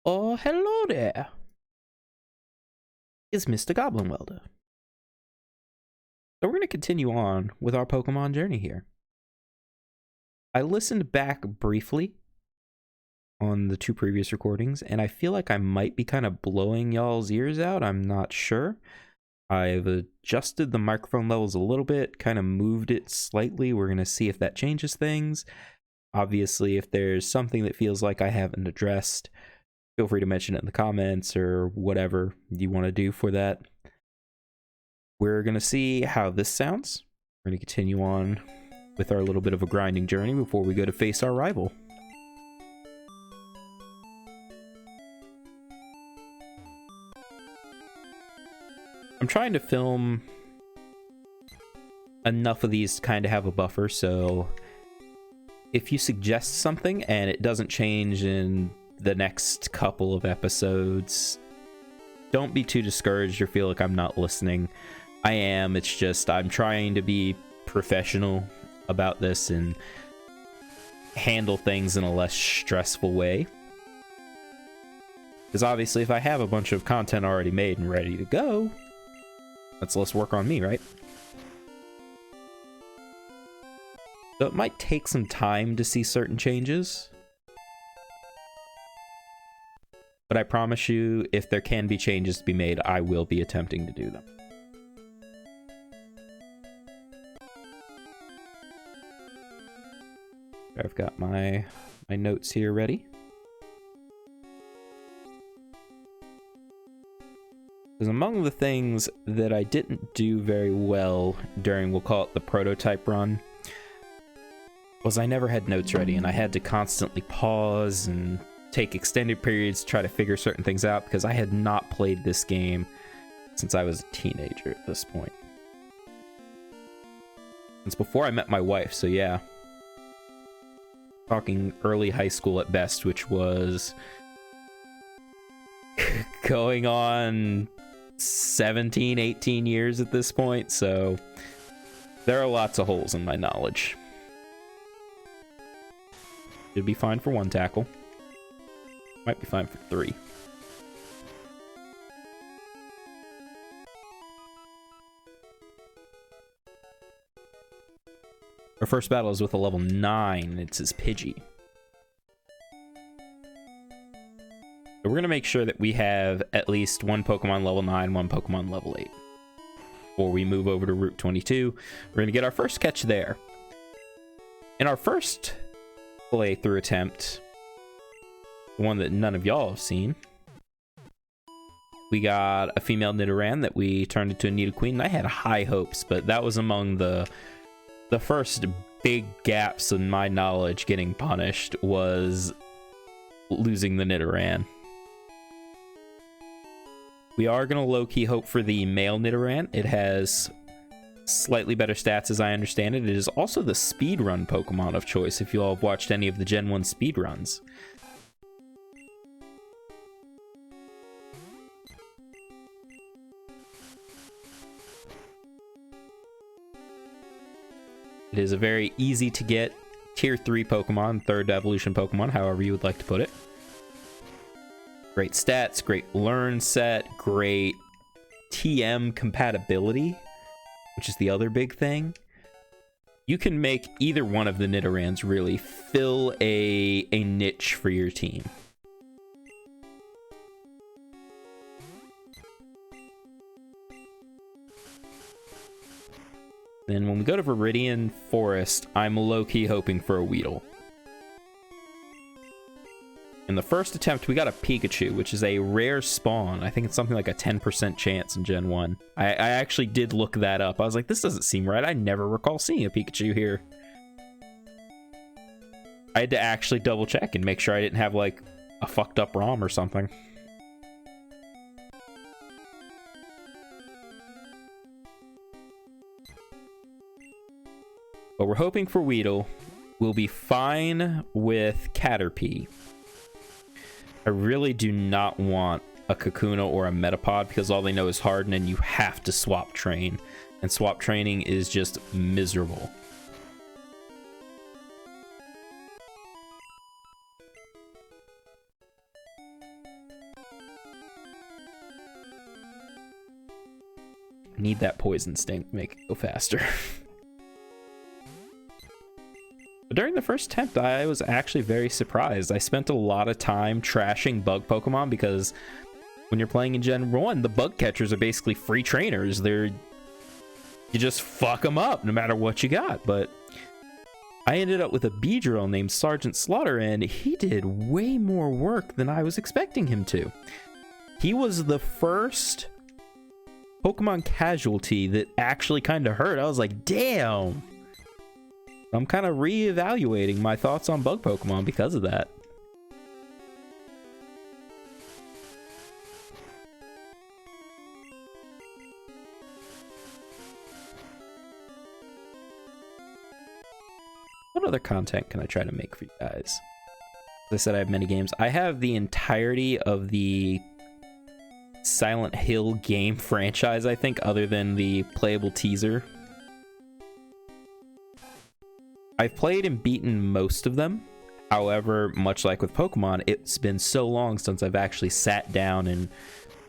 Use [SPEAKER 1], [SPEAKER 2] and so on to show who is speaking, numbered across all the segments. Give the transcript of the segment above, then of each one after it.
[SPEAKER 1] Oh, hello there. It's Mr. Goblin Welder. So we're going to continue on with our Pokemon journey here. I listened back briefly on the two previous recordings, and I feel like I might be kind of blowing y'all's ears out. I'm not sure. I've adjusted the microphone levels a little bit, kind of moved it slightly. We're going to see if that changes things. Obviously, if there's something that feels like I haven't addressed, feel free to mention it in the comments or whatever you want to do for that. We're going to see how this sounds. We're going to continue on with our little bit of a grinding journey before we go to face our rival. I'm trying to film enough of these to kind of have a buffer, so if you suggest something and it doesn't change in the next couple of episodes, don't be too discouraged or feel like I'm not listening. I am. It's just I'm trying to be professional about this and handle things in a less stressful way. Because obviously if I have a bunch of content already made and ready to go, that's less work on me, right? So it might take some time to see certain changes. But I promise you, if there can be changes to be made, I will be attempting to do them. I've got my notes here ready. Because among the things that I didn't do very well during, we'll call it the prototype run, was I never had notes ready, and I had to constantly pause and take extended periods to try to figure certain things out because I had not played this game since I was a teenager at this point. Since before I met my wife, so yeah. Talking early high school at best, which was going on 17, 18 years at this point, so there are lots of holes in my knowledge. Should be fine for one tackle. Might be fine for 3. Our first battle is with a level 9. It's his Pidgey. So we're going to make sure that we have at least one Pokemon level 9, one Pokemon level 8. Before we move over to Route 22, we're going to get our first catch there. In our first playthrough attempt, the one that none of y'all have seen, we got a female Nidoran that we turned into a Nidoqueen, and I had high hopes, but that was among the first big gaps in my knowledge getting punished, was losing the Nidoran. We are going to low-key hope for the male Nidoran. It has slightly better stats as I understand it. It is also the speedrun Pokemon of choice if you all have watched any of the Gen 1 speedruns. It is a very easy to get tier 3 Pokemon, 3rd evolution Pokemon, however you would like to put it. Great stats, great learn set, great TM compatibility, which is the other big thing. You can make either one of the Nidorans really fill a niche for your team. Then when we go to Viridian Forest, I'm low-key hoping for a Weedle. In the first attempt, we got a Pikachu, which is a rare spawn. I think it's something like a 10% chance in Gen 1. I actually did look that up. I was like, this doesn't seem right. I never recall seeing a Pikachu here. I had to actually double check and make sure I didn't have, like, a fucked up ROM or something. But we're hoping for Weedle. We'll be fine with Caterpie. I really do not want a Kakuna or a Metapod because all they know is Harden and you have to swap train. And swap training is just miserable. Need that poison sting to make it go faster. But during the first attempt, I was actually very surprised. I spent a lot of time trashing bug Pokemon because when you're playing in Gen 1, the bug catchers are basically free trainers. You just fuck them up no matter what you got. But I ended up with a Beedrill named Sergeant Slaughter, and he did way more work than I was expecting him to. He was the first Pokemon casualty that actually kind of hurt. I was like, damn. I'm kind of reevaluating my thoughts on bug Pokemon because of that. What other content can I try to make for you guys? As I said, I have many games. I have the entirety of the Silent Hill game franchise, I think, other than the playable teaser. I've played and beaten most of them. However, much like with Pokemon, it's been so long since I've actually sat down and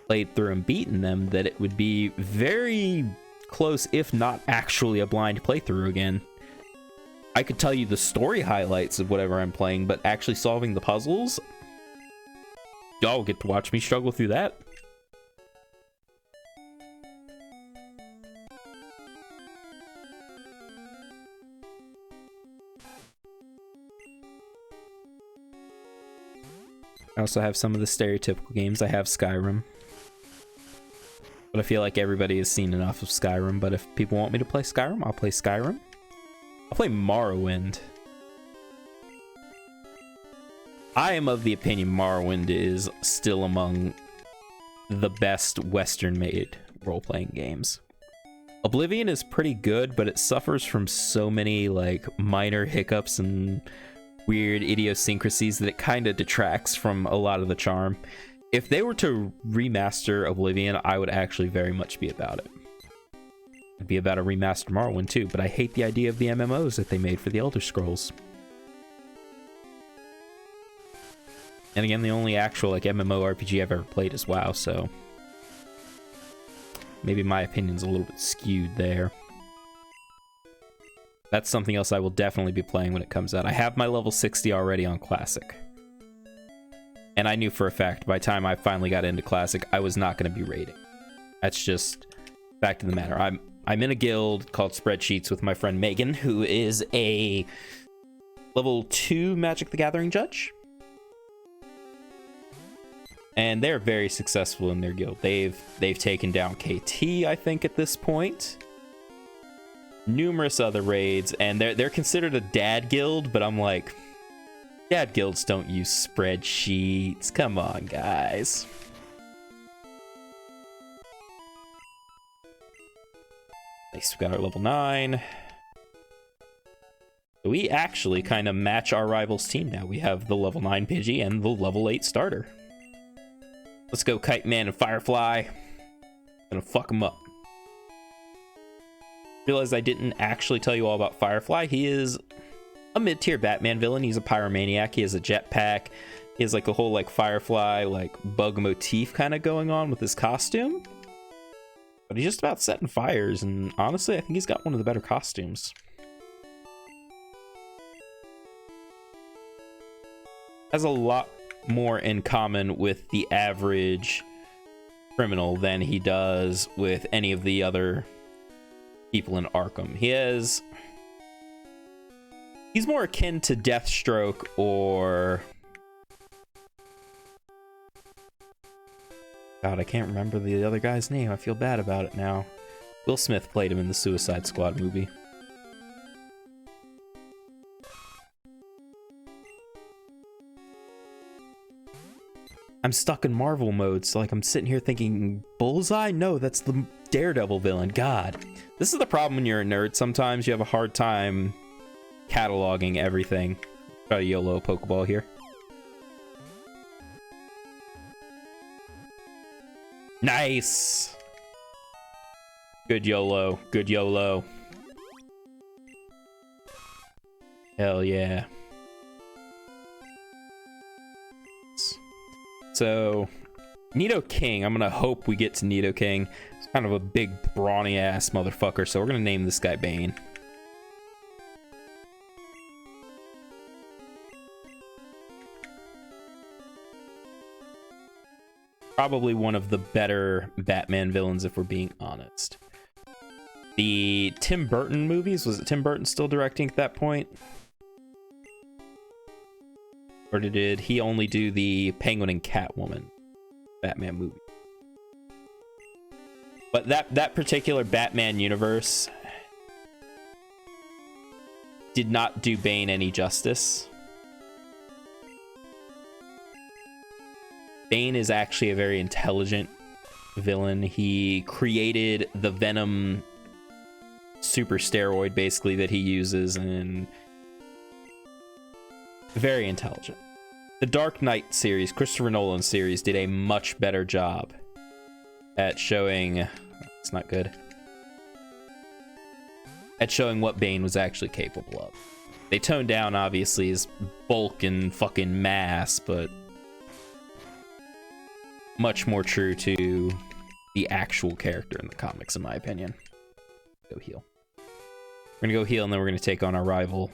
[SPEAKER 1] played through and beaten them that it would be very close, if not actually a blind playthrough again. I could tell you the story highlights of whatever I'm playing, but actually solving the puzzles, y'all get to watch me struggle through that. I also have some of the stereotypical games. I have Skyrim. But I feel like everybody has seen enough of Skyrim. But if people want me to play Skyrim, I'll play Skyrim. I'll play Morrowind. I am of the opinion Morrowind is still among the best Western-made role-playing games. Oblivion is pretty good, but it suffers from so many like minor hiccups and weird idiosyncrasies that it kind of detracts from a lot of the charm. If they were to remaster Oblivion, I would actually very much be about it. It'd be about a remastered Morrowind too, but I hate the idea of the MMOs that they made for the Elder Scrolls. And again, the only actual like MMORPG I've ever played is WoW, so maybe my opinion's a little bit skewed there. That's something else I will definitely be playing when it comes out. I have my level 60 already on Classic. And I knew for a fact by the time I finally got into Classic, I was not going to be raiding. That's just fact of the matter. I'm in a guild called Spreadsheets with my friend Megan, who is a level 2 Magic the Gathering judge. And they're very successful in their guild. They've taken down KT, I think, at this point. Numerous other raids, and they're considered a dad guild, but I'm like, dad guilds don't use spreadsheets. Come on, guys. Nice, we got our level 9. We actually kind of match our rival's team now. We have the level 9 Pidgey and the level 8 starter. Let's go, Kite Man and Firefly. Gonna fuck him up. Realized I didn't actually tell you all about Firefly. He is a mid-tier Batman villain. He's a pyromaniac. He has a jetpack. He has like a whole like Firefly like bug motif kind of going on with his costume. But he's just about setting fires, and honestly, I think he's got one of the better costumes. Has a lot more in common with the average criminal than he does with any of the other people in Arkham. He's more akin to Deathstroke or... God, I can't remember the other guy's name. I feel bad about it now. Will Smith played him in the Suicide Squad movie. I'm stuck in Marvel mode, so like I'm sitting here thinking, Bullseye? No, that's the Daredevil villain. God. This is the problem when you're a nerd. Sometimes you have a hard time cataloging everything. Try to YOLO a Pokeball here. Nice! Good YOLO. Good YOLO. Hell yeah. So, Nidoking, I'm gonna hope we get to Nidoking. Kind of a big, brawny ass motherfucker, so we're gonna name this guy Bane. Probably one of the better Batman villains, if we're being honest. The Tim Burton movies, was it Tim Burton still directing at that point? Or did he only do the Penguin and Catwoman Batman movie? But that particular Batman universe did not do Bane any justice. Bane is actually a very intelligent villain. He created the Venom super steroid, basically, that he uses, and very intelligent. The Dark Knight series, Christopher Nolan series, did a much better job at showing... It's not good. At showing what Bane was actually capable of. They toned down, obviously, his bulk and fucking mass, but... much more true to the actual character in the comics, in my opinion. Go heal. We're gonna go heal, and then we're gonna take on our rival.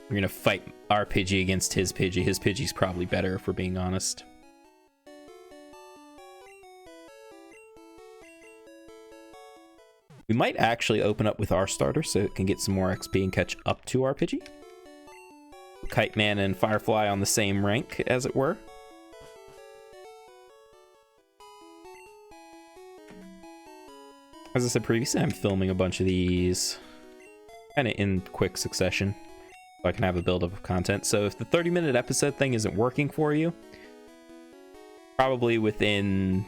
[SPEAKER 1] We're gonna fight our Pidgey against his Pidgey. His Pidgey's probably better, if we're being honest. We might actually open up with our starter so it can get some more XP and catch up to our Pidgey. Kite Man and Firefly on the same rank, as it were. As I said previously, I'm filming a bunch of these kind of in quick succession so I can have a build-up of content. So if the 30-minute episode thing isn't working for you, probably within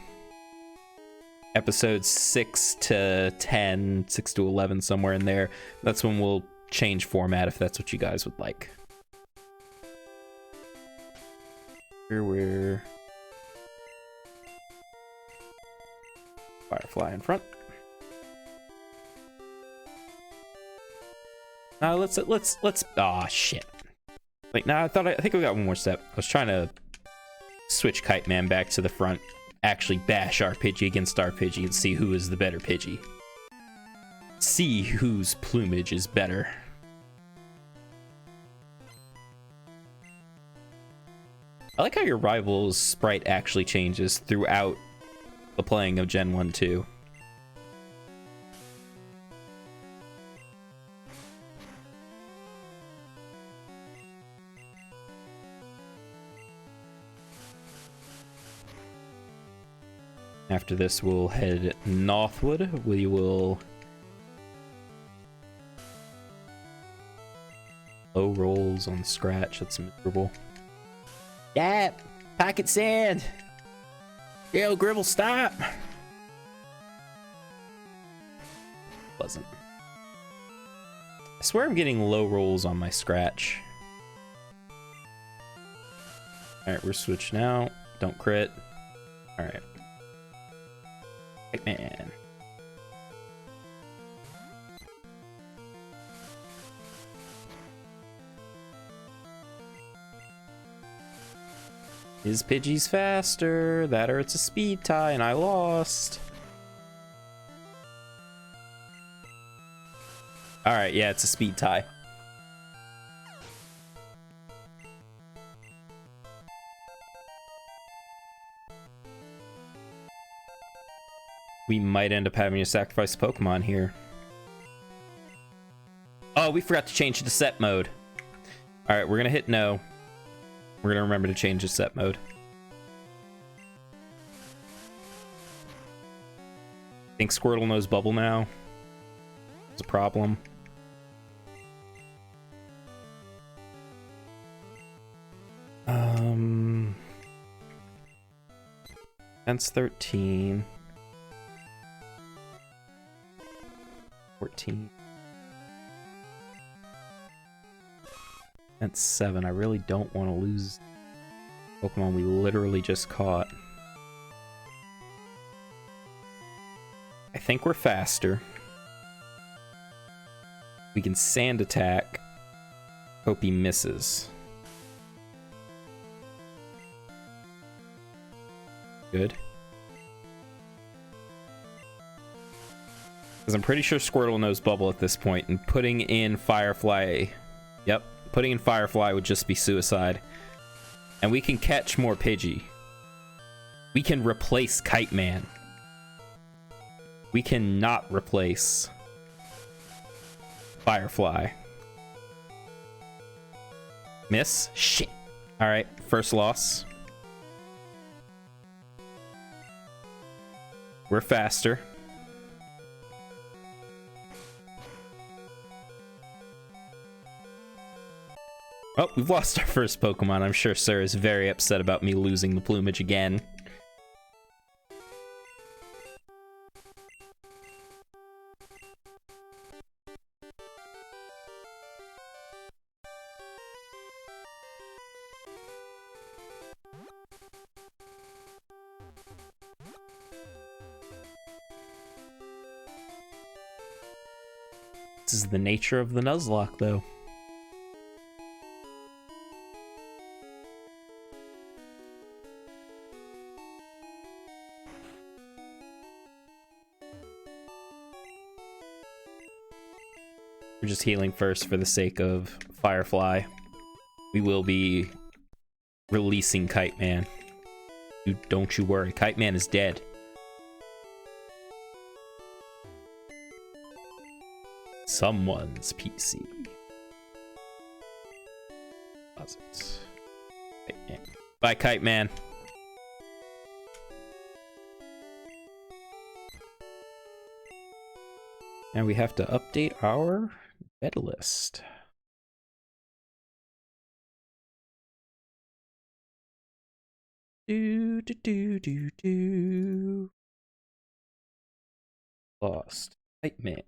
[SPEAKER 1] episodes 6 to 10, 6 to 11, somewhere in there, that's when we'll change format if that's what you guys would like. Here we're Firefly in front. Now let's ah, shit. Like, nah, I think we got one more step. I was trying to switch Kite Man back to the front, actually bash our Pidgey against our Pidgey and see who is the better Pidgey. See whose plumage is better. I like how your rival's sprite actually changes throughout the playing of Gen 1 2. After this, we'll head northward. We will low rolls on Scratch. That's miserable. Yeah, pocket sand. Yo, Gribble, stop. Pleasant. I swear I'm getting low rolls on my Scratch. All right, we're switched now. Don't crit. All right. Man. His Pidgey's faster. That or it's a speed tie, and I lost. Alright, yeah, it's a speed tie. We might end up having to sacrifice a Pokemon here. Oh, we forgot to change the set mode. Alright, we're gonna hit no. We're gonna remember to change the set mode. I think Squirtle knows Bubble now. It's a problem. That's 13. 14. That's 7. I really don't want to lose Pokemon we literally just caught. I think we're faster. We can Sand Attack. Hope he misses. Good. Because I'm pretty sure Squirtle knows Bubble at this point, and putting in Firefly... Yep, putting in Firefly would just be suicide. And we can catch more Pidgey. We can replace Kite Man. We cannot replace Firefly. Miss? Shit. Alright, first loss. We're faster. Oh, we've lost our first Pokemon. I'm sure Sir is very upset about me losing the plumage again. This is the nature of the Nuzlocke, though. We're just healing first for the sake of Firefly. We will be releasing Kite Man. Don't you worry, Kite Man is dead. Someone's PC. Closet. Bye, Kite Man. And we have to update our bed list. Do. Lost. Kite Man.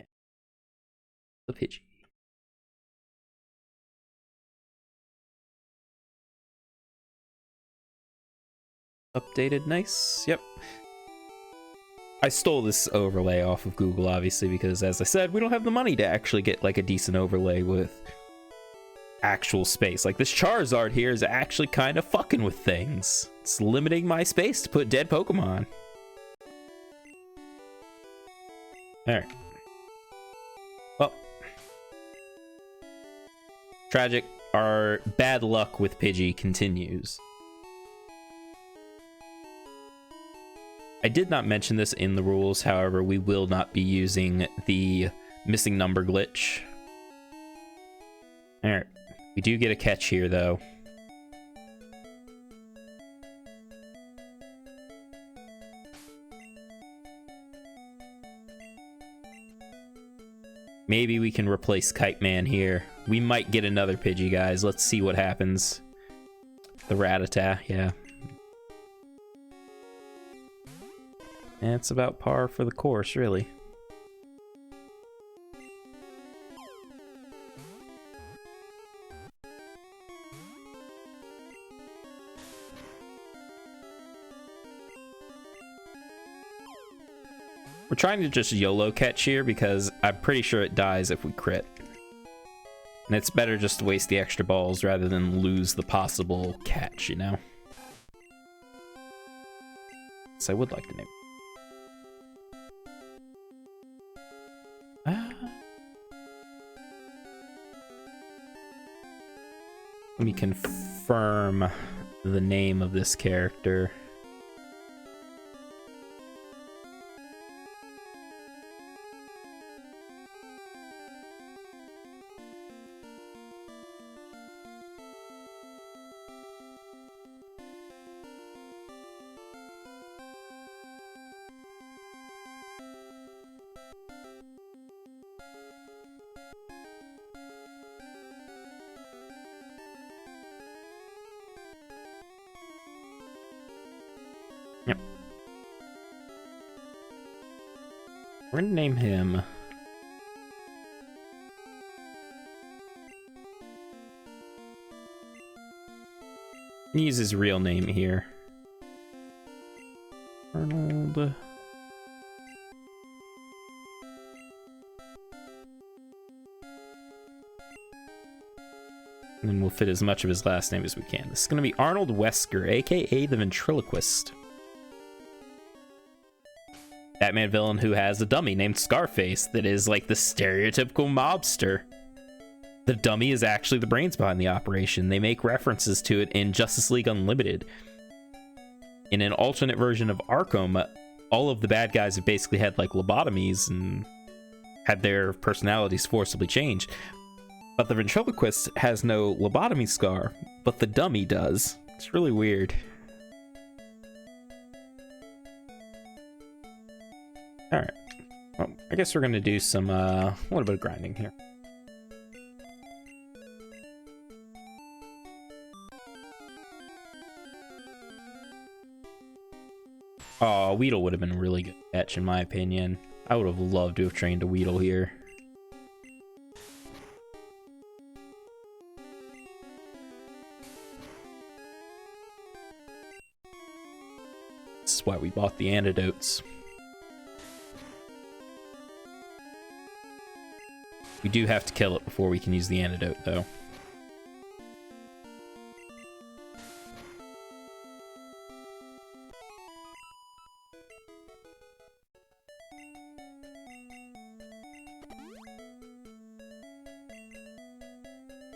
[SPEAKER 1] The Pidgey. Updated, nice. Yep. I stole this overlay off of Google, obviously, because as I said, we don't have the money to actually get like a decent overlay with actual space. Like this Charizard here is actually kind of fucking with things. It's limiting my space to put dead Pokemon. Alright. Well. Tragic. Our bad luck with Pidgey continues. I did not mention this in the rules, however, we will not be using the missing number glitch. Alright. We do get a catch here, though. Maybe we can replace Kite Man here. We might get another Pidgey, guys. Let's see what happens. The Rattata, yeah. And it's about par for the course, really. We're trying to just YOLO catch here because I'm pretty sure it dies if we crit. And it's better just to waste the extra balls rather than lose the possible catch, you know? So I would like to name. Let me confirm the name of this character. Yep. We're gonna name him use his real name here. Arnold. And then we'll fit as much of his last name as we can. This is gonna be Arnold Wesker, aka the Ventriloquist. Batman villain who has a dummy named Scarface that is like the stereotypical mobster. The dummy is actually the brains behind the operation. They make references to it in Justice League Unlimited. In an alternate version of Arkham, all of the bad guys have basically had like lobotomies and had their personalities forcibly changed. But the ventriloquist has no lobotomy scar, but the dummy does. It's really weird. Alright. Well, I guess we're going to do some, a little bit of grinding here. Oh, Weedle would have been a really good catch, in my opinion. I would have loved to have trained a Weedle here. This is why we bought the antidotes. We do have to kill it before we can use the antidote, though.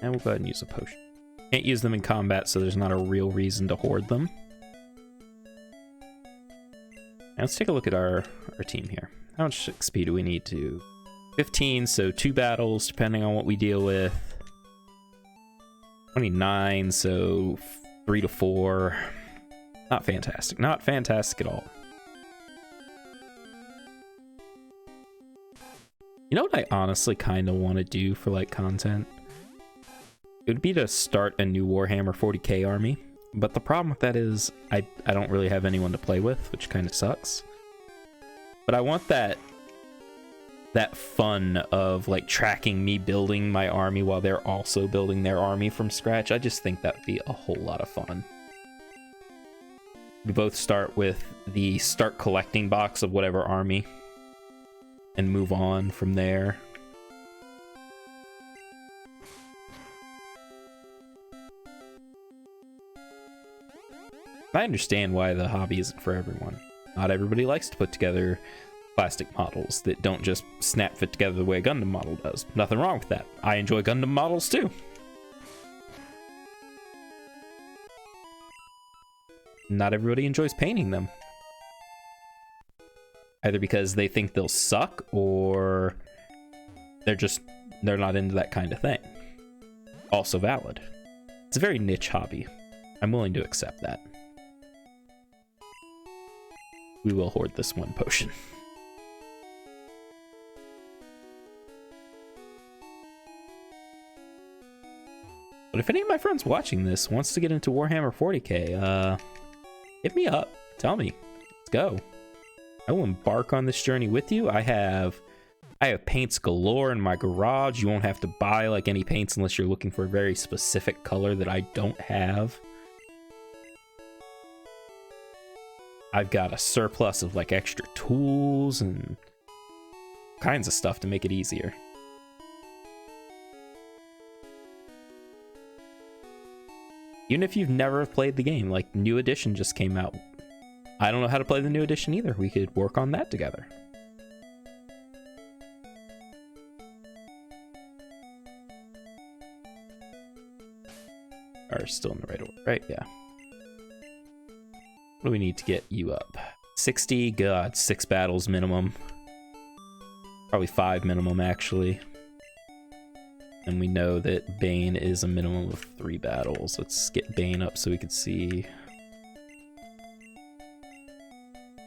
[SPEAKER 1] And we'll go ahead and use a potion. Can't use them in combat, so there's not a real reason to hoard them. Now let's take a look at our team here. How much XP do we need to... 15, so 2 battles, depending on what we deal with. 29, so 3 to 4. Not fantastic. Not fantastic at all. You know what I honestly kind of want to do for, like, content? It would be to start a new Warhammer 40k army. But the problem with that is I don't really have anyone to play with, which kind of sucks. But I want that fun of like tracking me building my army while they're also building their army from scratch. I just think that would be a whole lot of fun. We both start with the start collecting box of whatever army and move on from there. I understand why the hobby isn't for everyone. Not everybody likes to put together plastic models that don't just snap fit together the way a Gundam model does. Nothing wrong with that. I enjoy Gundam models too. Not everybody enjoys painting them. Either because they think they'll suck or they're not into that kind of thing. Also valid. It's a very niche hobby. I'm willing to accept that. We will hoard this one potion. But if any of my friends watching this wants to get into Warhammer 40k, hit me up. Tell me. Let's go. I will embark on this journey with you. I have paints galore in my garage. You won't have to buy like any paints unless you're looking for a very specific color that I don't have. I've got a surplus of like extra tools and kinds of stuff to make it easier. Even if you've never played the game, like New Edition just came out. I don't know how to play the New Edition either. We could work on that together. Are still in the right order, right? Yeah. What do we need to get you up? 60? God, 6 battles minimum. Probably 5 minimum, actually. And we know that Bane is a minimum of 3 battles. Let's get Bane up so we can see.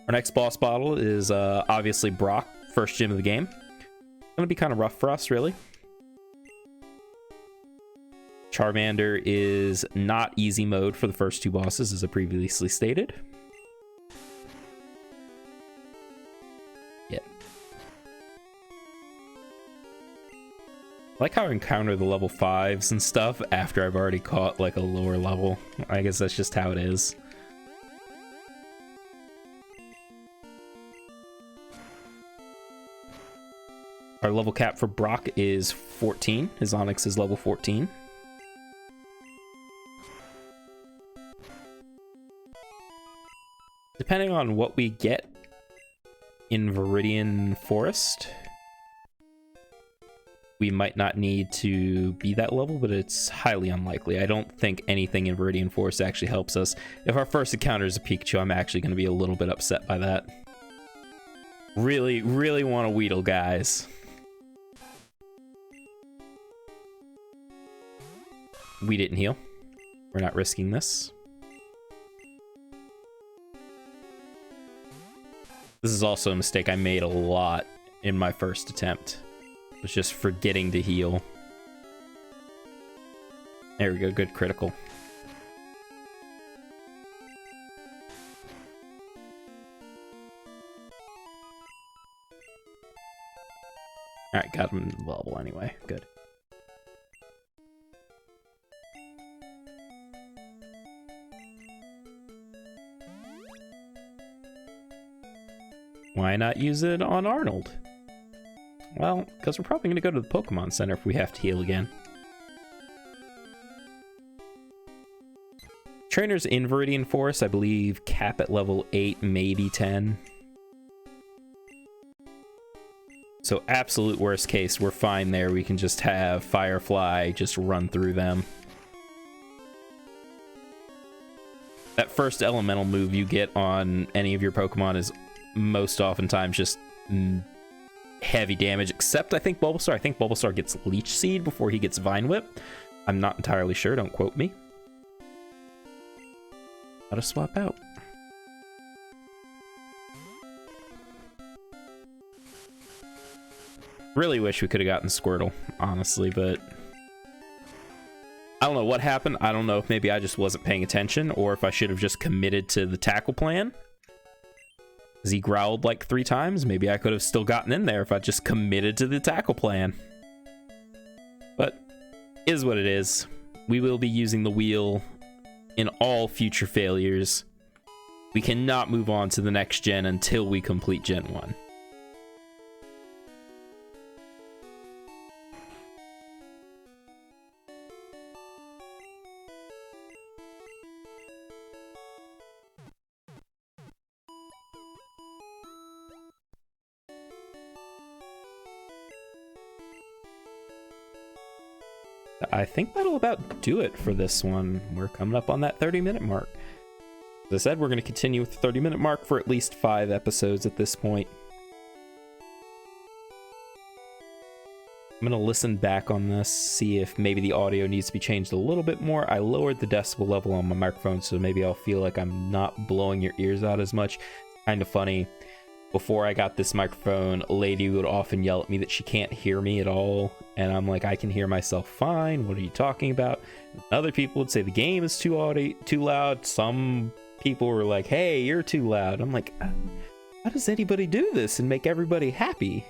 [SPEAKER 1] Our next boss battle is obviously Brock, first gym of the game. It's gonna be kind of rough for us, really. Charmander is not easy mode for the first 2 bosses, as I previously stated. Yeah. I like how I encounter the level 5s and stuff after I've already caught like a lower level. I guess that's just how it is. Our level cap for Brock is 14. His Onyx is level 14. Depending on what we get in Viridian Forest. We might not need to be that level, but it's highly unlikely. I don't think anything in Viridian Forest actually helps us. If our first encounter is a Pikachu, I'm actually going to be a little bit upset by that. Really, really want a Weedle, guys. We didn't heal. We're not risking this. This is also a mistake I made a lot in my first attempt. Was just forgetting to heal. There we go, good critical. Alright, got him level anyway, good. Why not use it on Arnold? Well, because we're probably going to go to the Pokemon Center if we have to heal again. Trainers in Viridian Forest, I believe, cap at level 8, maybe 10. So absolute worst case, we're fine there. We can just have Firefly just run through them. That first elemental move you get on any of your Pokemon is most oftentimes just heavy damage, except I think Bulbasaur. I think Bulbasaur gets Leech Seed before he gets Vine Whip. I'm not entirely sure, don't quote me. Gotta swap out. Really wish we could have gotten Squirtle, honestly, but I don't know what happened. I don't know if maybe I just wasn't paying attention or if I should have just committed to the tackle plan. Because he growled like 3 times. Maybe I could have still gotten in there if I just committed to the tackle plan. But is what it is. We will be using the wheel in all future failures. We cannot move on to the next gen until we complete Gen 1. I think that'll about do it for this one. We're coming up on that 30-minute mark. As I said, we're going to continue with the 30-minute mark for at least 5 episodes at this point. I'm going to listen back on this, see if maybe the audio needs to be changed a little bit more. I lowered the decibel level on my microphone, so maybe I'll feel like I'm not blowing your ears out as much. Kind of funny. Before I got this microphone, a lady would often yell at me that she can't hear me at all. And I'm like, I can hear myself fine. What are you talking about? And other people would say the game is too loud. Some people were like, hey, you're too loud. I'm like, how does anybody do this and make everybody happy?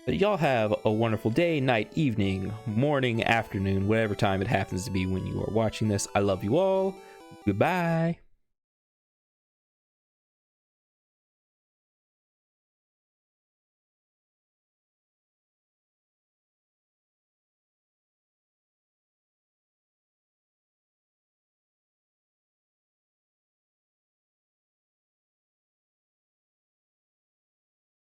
[SPEAKER 1] But y'all have a wonderful day, night, evening, morning, afternoon, whatever time it happens to be when you are watching this. I love you all. Goodbye.